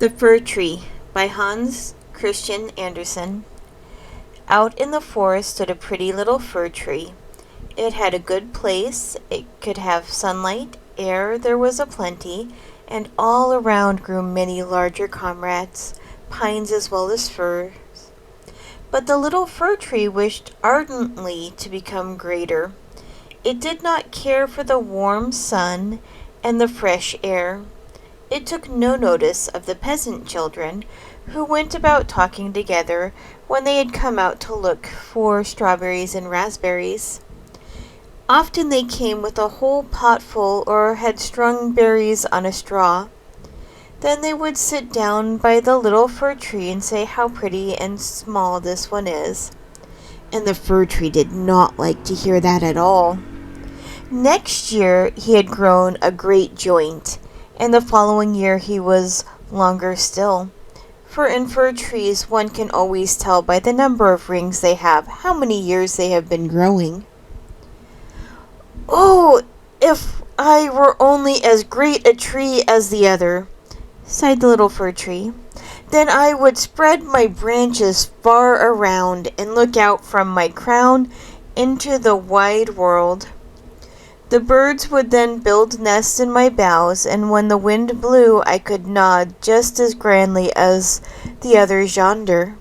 The Fir Tree by Hans Christian Andersen. Out in the forest stood a pretty little fir tree. It had a good place, it could have sunlight, air there was aplenty, and all around grew many larger comrades, pines as well as firs. But the little fir tree wished ardently to become greater. It did not care for the warm sun and the fresh air. It took no notice of the peasant children, who went about talking together when they had come out to look for strawberries and raspberries. Often they came with a whole potful or had strung berries on a straw. Then they would sit down by the little fir tree and say how pretty and small this one is. And the fir tree did not like to hear that at all. Next year he had grown a great joint, and the following year he was longer still. For in fir trees one can always tell by the number of rings they have how many years they have been growing. "Oh, if I were only as great a tree as the other," sighed the little fir tree. "Then I would spread my branches far around and look out from my crown into the wide world. The birds would then build nests in my boughs, and when the wind blew I could nod just as grandly as the others yonder."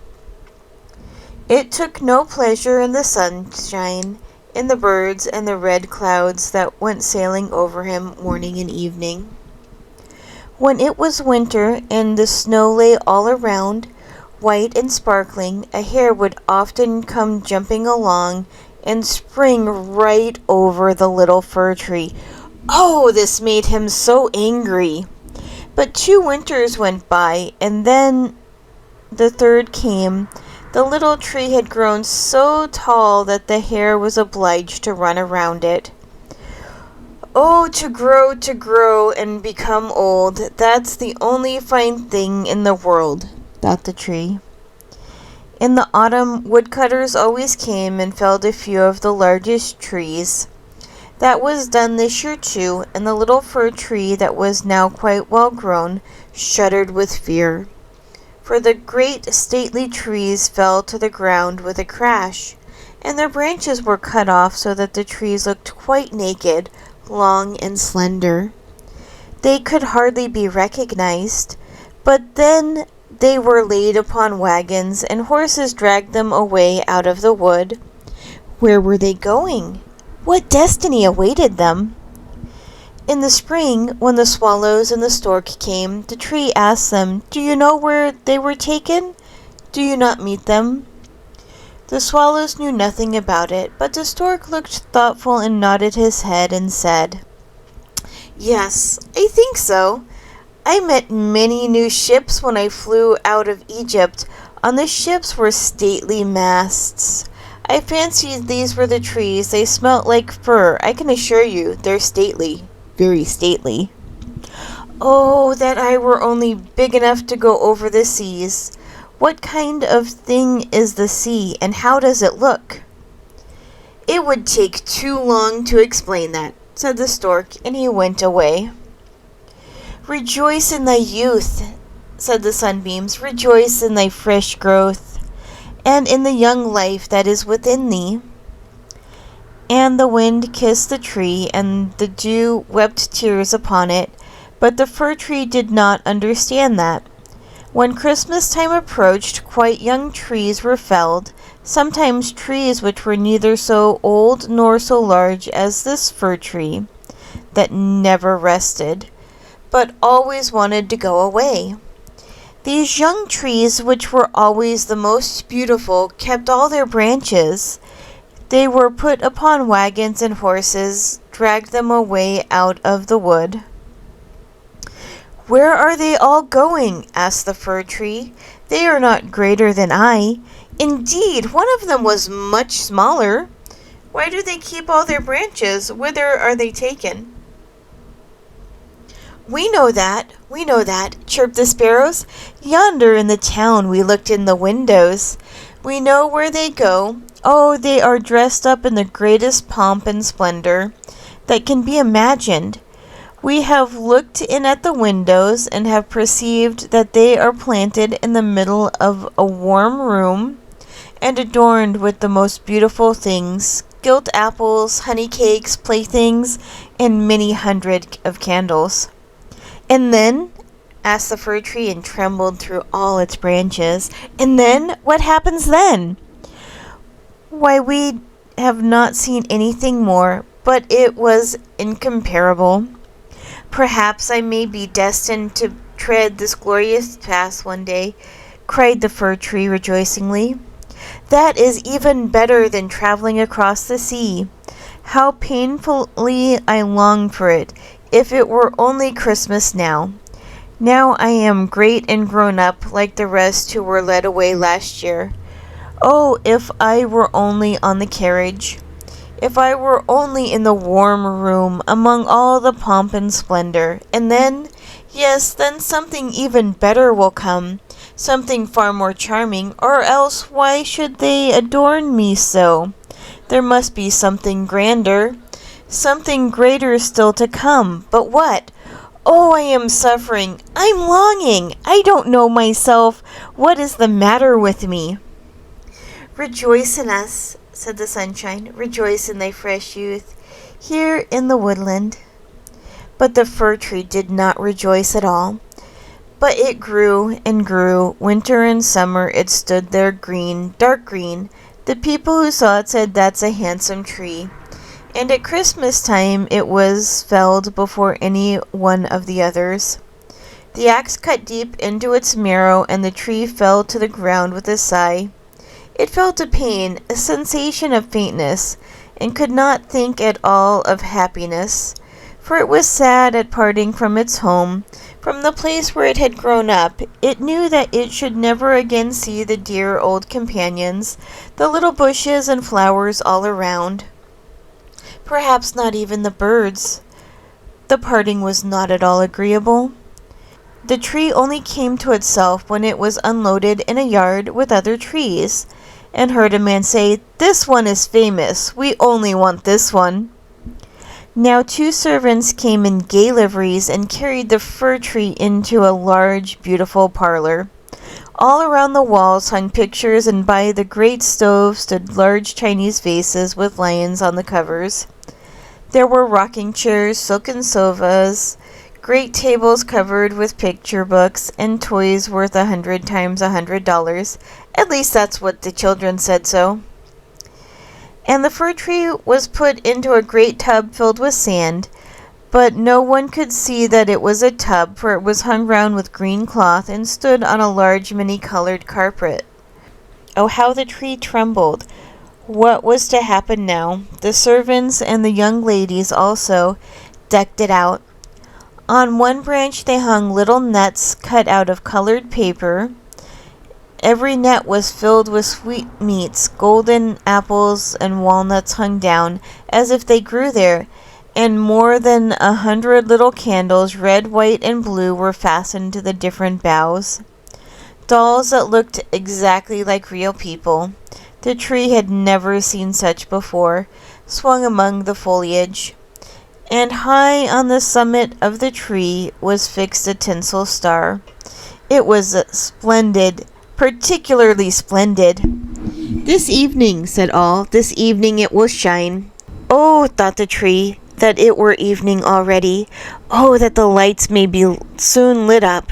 It took no pleasure in the sunshine, in the birds, and the red clouds that went sailing over him morning and evening. When it was winter and the snow lay all around, white and sparkling, a hare would often come jumping along and spring right over the little fir tree. Oh, this made him so angry. But 2 winters went by, and then the third came. The little tree had grown so tall that the hare was obliged to run around it. "Oh, to grow, and become old, that's the only fine thing in the world," thought the tree. In the autumn, woodcutters always came and felled a few of the largest trees. That was done this year too, and the little fir tree that was now quite well grown shuddered with fear. For the great stately trees fell to the ground with a crash, and their branches were cut off so that the trees looked quite naked, long and slender. They could hardly be recognized, but then they were laid upon wagons, and horses dragged them away out of the wood. Where were they going? What destiny awaited them? In the spring, when the swallows and the stork came, the tree asked them, "Do you know where they were taken? Do you not meet them?" The swallows knew nothing about it, but the stork looked thoughtful and nodded his head and said, "Yes, I think so. I met many new ships when I flew out of Egypt. On the ships were stately masts. I fancied these were the trees. They smelt like fir. I can assure you they're stately, very stately. Oh, that I were only big enough to go over the seas. What kind of thing is the sea, and how does it look?" "It would take too long to explain that," said the stork, and he went away. "Rejoice in thy youth," said the sunbeams. "Rejoice in thy fresh growth, and in the young life that is within thee." And the wind kissed the tree, and the dew wept tears upon it, but the fir tree did not understand that. When Christmas time approached, quite young trees were felled, sometimes trees which were neither so old nor so large as this fir tree, that never rested, but always wanted to go away. These young trees, which were always the most beautiful, kept all their branches. They were put upon wagons, and horses dragged them away out of the wood. "Where are they all going?" asked the fir tree. "They are not greater than I. Indeed, one of them was much smaller. Why do they keep all their branches? Whither are they taken?" We know that, chirped the sparrows. "Yonder in the town we looked in the windows. We know where they go. Oh, they are dressed up in the greatest pomp and splendor that can be imagined. We have looked in at the windows and have perceived that they are planted in the middle of a warm room and adorned with the most beautiful things, gilt apples, honey cakes, playthings, and many hundred of candles. And then, asked the fir tree and trembled through all its branches, and then, what happens then? Why, we have not seen anything more, but it was incomparable. Perhaps I may be destined to tread this glorious path one day, cried the fir tree rejoicingly. That is even better than traveling across the sea. How painfully I long for it, if it were only Christmas now. Now I am great and grown up like the rest who were led away last year. Oh, if I were only on the carriage! If I were only in the warm room among all the pomp and splendor, and then, yes, then something even better will come, something far more charming, or else why should they adorn me so? There must be something grander, something greater still to come, but what? Oh, I am suffering, I'm longing, I don't know myself, what is the matter with me? Rejoice in us, said the sunshine, rejoice in thy fresh youth, here in the woodland. But the fir tree did not rejoice at all, but it grew and grew, winter and summer it stood there green, dark green. The people who saw it said, that's a handsome tree. And at Christmas time it was felled before any one of the others. The axe cut deep into its marrow, and the tree fell to the ground with a sigh. It felt a pain, a sensation of faintness, and could not think at all of happiness, for it was sad at parting from its home, from the place where it had grown up. It knew that it should never again see the dear old companions, the little bushes and flowers all around. Perhaps not even the birds. The parting was not at all agreeable. The tree only came to itself when it was unloaded in a yard with other trees, and heard a man say, this one is famous, we only want this one. Now 2 servants came in gay liveries and carried the fir tree into a large, beautiful parlor. All around the walls hung pictures, and by the great stove stood large Chinese vases with lions on the covers. There were rocking chairs, silken sofas, great tables covered with picture books, and toys worth 100 times $100. At least that's what the children said so. And the fir tree was put into a great tub filled with sand, but no one could see that it was a tub, for it was hung round with green cloth and stood on a large many-colored carpet. Oh, how the tree trembled! What was to happen now? The servants and the young ladies also decked it out. On one branch they hung little nets cut out of colored paper. Every net was filled with sweetmeats, golden apples and walnuts hung down, as if they grew there, and more than 100 little candles, red, white, and blue, were fastened to the different boughs. Dolls that looked exactly like real people. The tree had never seen such before, swung among the foliage. And high on the summit of the tree was fixed a tinsel star. It was splendid, particularly splendid. This evening, said all, this evening it will shine. Oh, thought the tree, that it were evening already. Oh, that the lights may be soon lit up.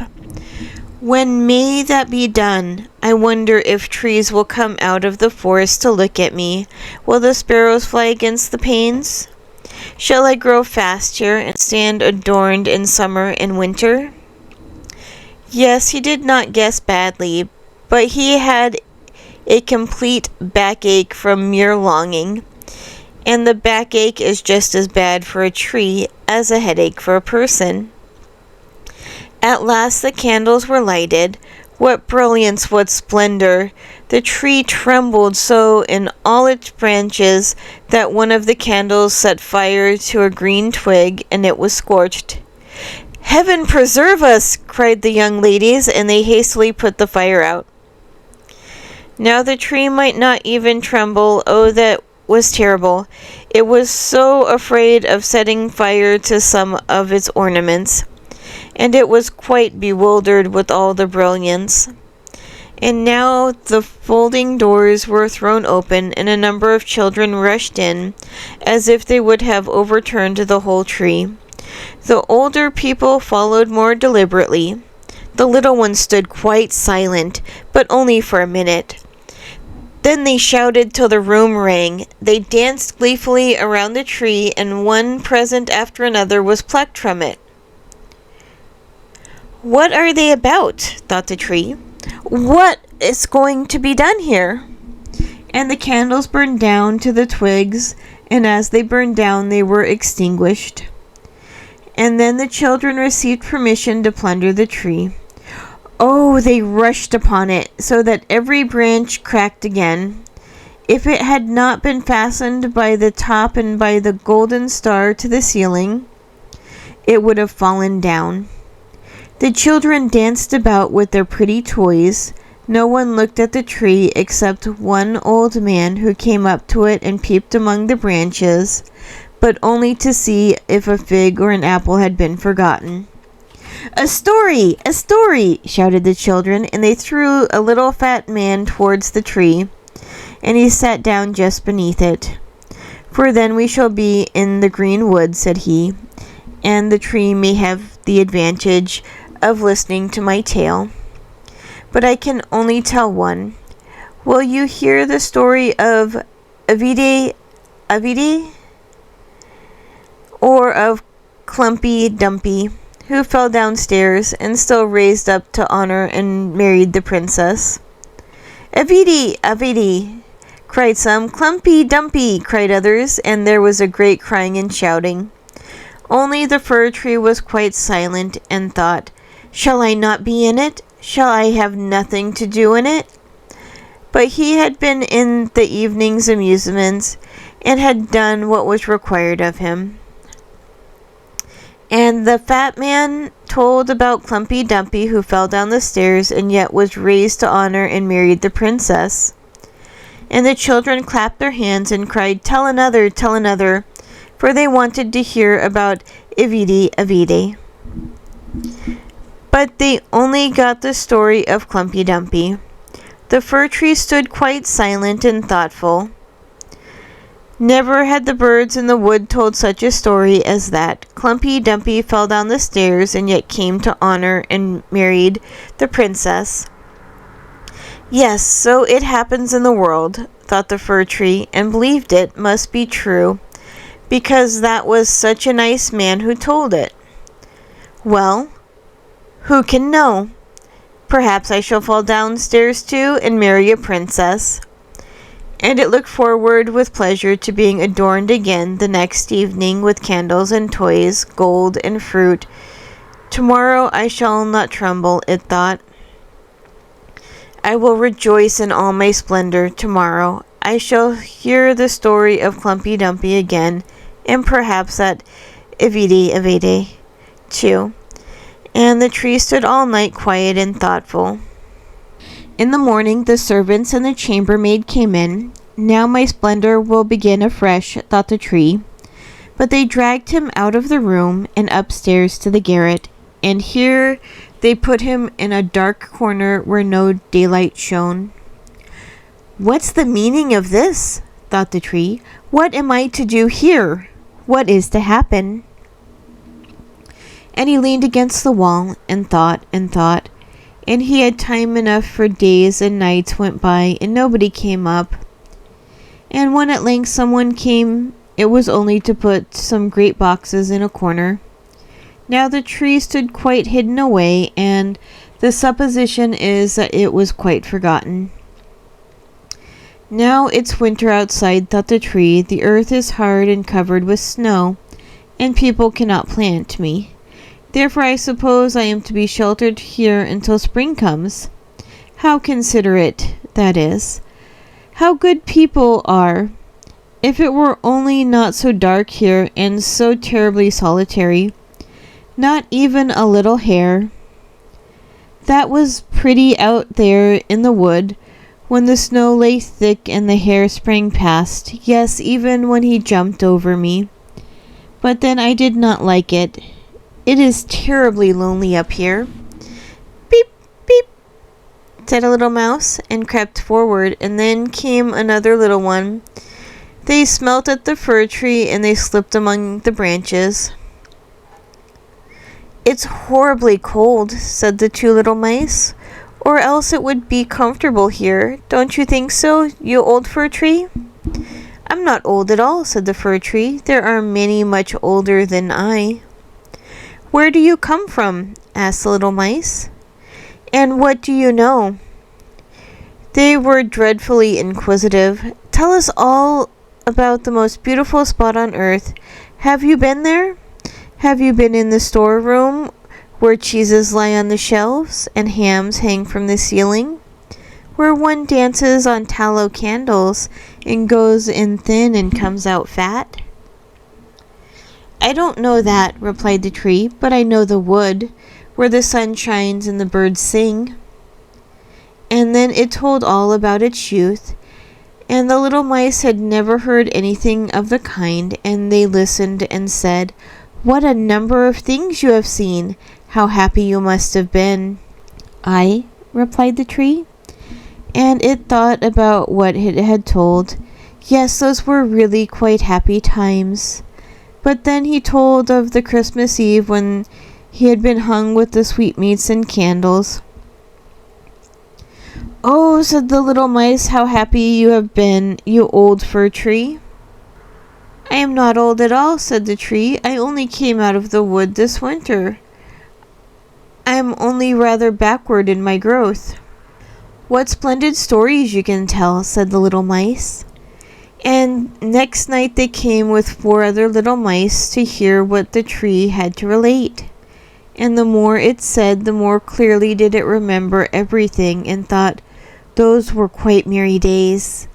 When may that be done? I wonder if trees will come out of the forest to look at me. Will the sparrows fly against the panes? Shall I grow fast here and stand adorned in summer and winter? Yes, he did not guess badly, but he had a complete backache from mere longing, and the backache is just as bad for a tree as a headache for a person. At last the candles were lighted. What brilliance, what splendor! The tree trembled so in all its branches that one of the candles set fire to a green twig, and it was scorched. Heaven preserve us! Cried the young ladies, and they hastily put the fire out. Now the tree might not even tremble. Oh, that was terrible. It was so afraid of setting fire to some of its ornaments, and it was quite bewildered with all the brilliance. And now the folding doors were thrown open, and a number of children rushed in, as if they would have overturned the whole tree. The older people followed more deliberately. The little ones stood quite silent, but only for a minute. Then they shouted till the room rang. They danced gleefully around the tree, and one present after another was plucked from it. "What are they about?" thought the tree. "What is going to be done here?" And the candles burned down to the twigs, and as they burned down they were extinguished. And then the children received permission to plunder the tree. Oh, they rushed upon it, so that every branch cracked again. If it had not been fastened by the top and by the golden star to the ceiling, it would have fallen down. The children danced about with their pretty toys. No one looked at the tree except one old man who came up to it and peeped among the branches, but only to see if a fig or an apple had been forgotten. "A story! A story!" shouted the children, and they threw a little fat man towards the tree, and he sat down just beneath it. "For then we shall be in the green wood," said he, "and the tree may have the advantage of listening to my tale. But I can only tell one. Will you hear the story of Avide, or of Clumpy Dumpy, who fell downstairs and still raised up to honor and married the princess?" "Avide, Avide," cried some. "Clumpy Dumpy," cried others, and there was a great crying and shouting. Only the fir tree was quite silent, and thought, "Shall I not be in it? Shall I have nothing to do in it?" But he had been in the evening's amusements, and had done what was required of him. And the fat man told about Clumpy Dumpy, who fell down the stairs and yet was raised to honor and married the princess. And the children clapped their hands and cried, tell another," for they wanted to hear about Avide, Avide. But they only got the story of Clumpy Dumpy. The fir tree stood quite silent and thoughtful. Never had the birds in the wood told such a story as that. Clumpy Dumpy fell down the stairs and yet came to honor and married the princess. Yes, so it happens in the world, thought the fir tree, and believed it must be true, because that was such a nice man who told it. Well, who can know? Perhaps I shall fall downstairs too and marry a princess. And it looked forward with pleasure to being adorned again the next evening with candles and toys, gold and fruit. Tomorrow I shall not tremble, it thought. I will rejoice in all my splendor tomorrow. I shall hear the story of Clumpy Dumpy again, and perhaps that Avide, Avide too. And the tree stood all night quiet and thoughtful. In the morning the servants and the chambermaid came in. Now my splendor will begin afresh, thought the tree. But they dragged him out of the room and upstairs to the garret, and here they put him in a dark corner where no daylight shone. What's the meaning of this? Thought the tree. What am I to do here? What is to happen? And he leaned against the wall and thought, and he had time enough, for days and nights went by and nobody came up. And when at length someone came, it was only to put some great boxes in a corner. Now the tree stood quite hidden away, and the supposition is that it was quite forgotten. Now it's winter outside, thought the tree. The earth is hard and covered with snow, and people cannot plant me. Therefore I suppose I am to be sheltered here until spring comes. How considerate, that is. How good people are. If it were only not so dark here, and so terribly solitary. Not even a little hare. That was pretty out there in the wood, when the snow lay thick and the hare sprang past, yes, even when he jumped over me. But then I did not like it. It is terribly lonely up here. Beep, beep, said a little mouse, and crept forward, and then came another little one. They smelt at the fir tree, and they slipped among the branches. It's horribly cold, said the two little mice, or else it would be comfortable here. Don't you think so, you old fir tree? I'm not old at all, said the fir tree. There are many much older than I. Where do you come from? Asked the little mice. And what do you know? They were dreadfully inquisitive. Tell us all about the most beautiful spot on earth. Have you been there? Have you been in the storeroom where cheeses lie on the shelves and hams hang from the ceiling? Where one dances on tallow candles and goes in thin and comes out fat? I don't know that, replied the tree, but I know the wood, where the sun shines and the birds sing. And then it told all about its youth, and the little mice had never heard anything of the kind, and they listened and said, What a number of things you have seen! How happy you must have been! I, replied the tree, and it thought about what it had told. Yes, those were really quite happy times. But then he told of the Christmas Eve when he had been hung with the sweetmeats and candles. Oh, said the little mice, how happy you have been, you old fir tree. I am not old at all, said the tree. I only came out of the wood this winter. I am only rather backward in my growth. What splendid stories you can tell, said the little mice. And next night they came with 4 other little mice to hear what the tree had to relate. And the more it said, the more clearly did it remember everything, and thought, those were quite merry days.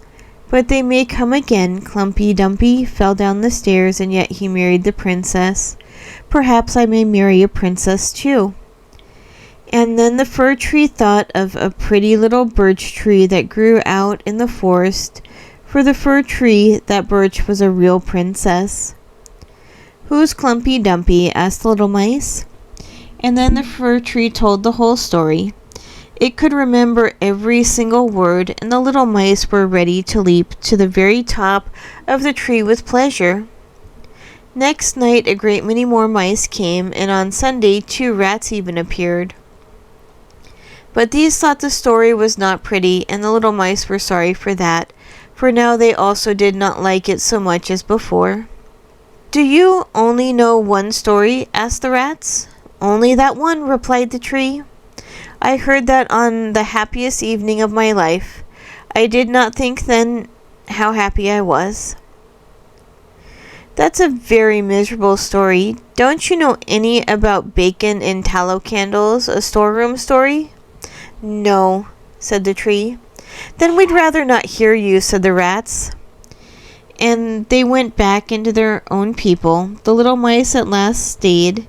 But they may come again. Klumpy Dumpy fell down the stairs, and yet he married the princess. Perhaps I may marry a princess too. And then the fir tree thought of a pretty little birch tree that grew out in the forest. For the fir tree, that birch was a real princess. Who's Klumpy Dumpy? Asked the little mice. And then the fir tree told the whole story. It could remember every single word, and the little mice were ready to leap to the very top of the tree with pleasure. Next night a great many more mice came, and on Sunday 2 rats even appeared. But these thought the story was not pretty, and the little mice were sorry for that, for now they also did not like it so much as before. Do you only know one story? Asked the rats. Only that one, replied the tree. I heard that on the happiest evening of my life. I did not think then how happy I was. That's a very miserable story. Don't you know any about bacon and tallow candles, a storeroom story? No, said the tree. Then we'd rather not hear you, said the rats. And they went back into their own people. The little mice at last stayed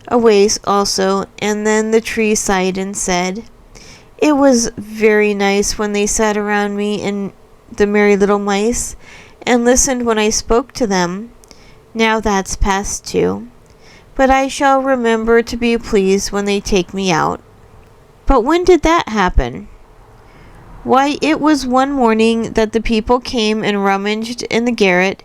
a ways also, and then the tree sighed and said, It was very nice when they sat around me and the merry little mice, and listened when I spoke to them. Now that's past too. But I shall remember to be pleased when they take me out. But when did that happen? Why, it was one morning that the people came and rummaged in the garret.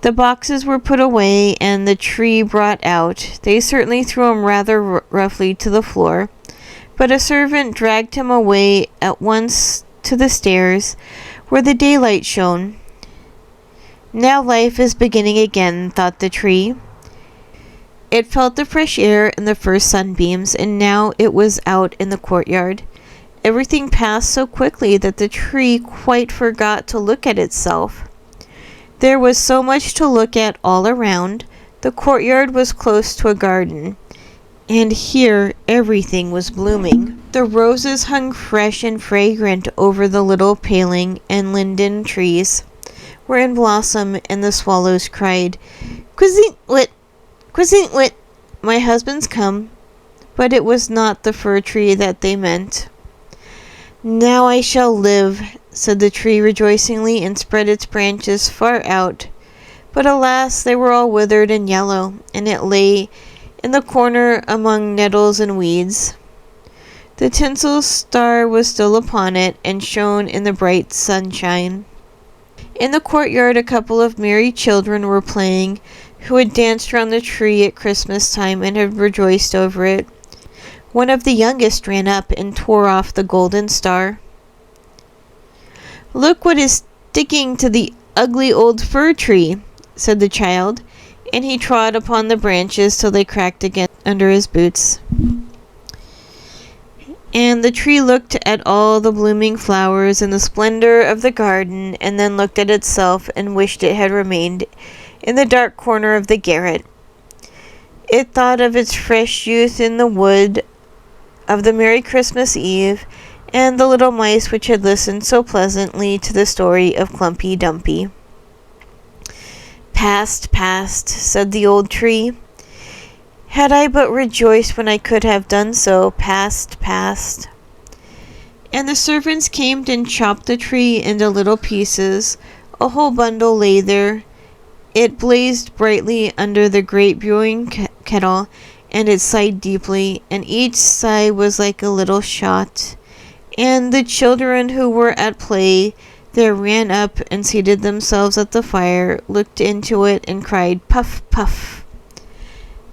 The boxes were put away, and the tree brought out. They certainly threw him rather roughly to the floor, but a servant dragged him away at once to the stairs, where the daylight shone. Now life is beginning again, thought the tree. It felt the fresh air and the first sunbeams, and now it was out in the courtyard. Everything passed so quickly that the tree quite forgot to look at itself. There was so much to look at all around. The courtyard was close to a garden, and here everything was blooming. The roses hung fresh and fragrant over the little paling, and linden trees were in blossom, and the swallows cried, Quizzink-wit, quizzink-wit, my husband's come. But it was not the fir tree that they meant. "Now I shall live," said the tree rejoicingly, and spread its branches far out. But alas, they were all withered and yellow, and it lay in the corner among nettles and weeds. The tinsel star was still upon it, and shone in the bright sunshine. In the courtyard a couple of merry children were playing, who had danced round the tree at Christmas time and had rejoiced over it. One of the youngest ran up and tore off the golden star. "Look what is sticking to the ugly old fir tree," said the child, and he trod upon the branches till they cracked again under his boots. And the tree looked at all the blooming flowers and the splendor of the garden, and then looked at itself and wished it had remained in the dark corner of the garret. It thought of its fresh youth in the wood, of the merry Christmas Eve, and the little mice which had listened so pleasantly to the story of Klumpy Dumpy. "Past, past," said the old tree. "Had I but rejoiced when I could have done so, past, past." And the servants came and chopped the tree into little pieces. A whole bundle lay there. It blazed brightly under the great brewing kettle, and it sighed deeply, and each sigh was like a little shot. And the children who were at play there ran up and seated themselves at the fire, looked into it, and cried, "Puff, puff."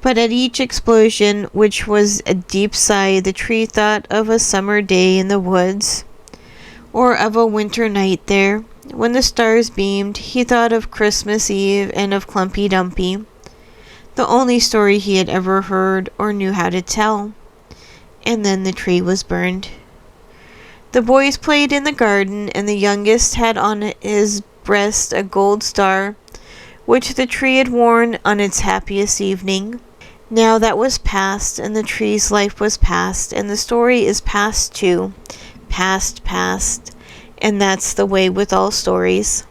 But at each explosion, which was a deep sigh, the tree thought of a summer day in the woods, or of a winter night there, when the stars beamed. He thought of Christmas Eve and of Klumpy Dumpy, the only story he had ever heard or knew how to tell. And then the tree was burned. The boys played in the garden, and the youngest had on his breast a gold star, which the tree had worn on its happiest evening. Now that was past, and the tree's life was past, and the story is past too. Past, past. And that's the way with all stories.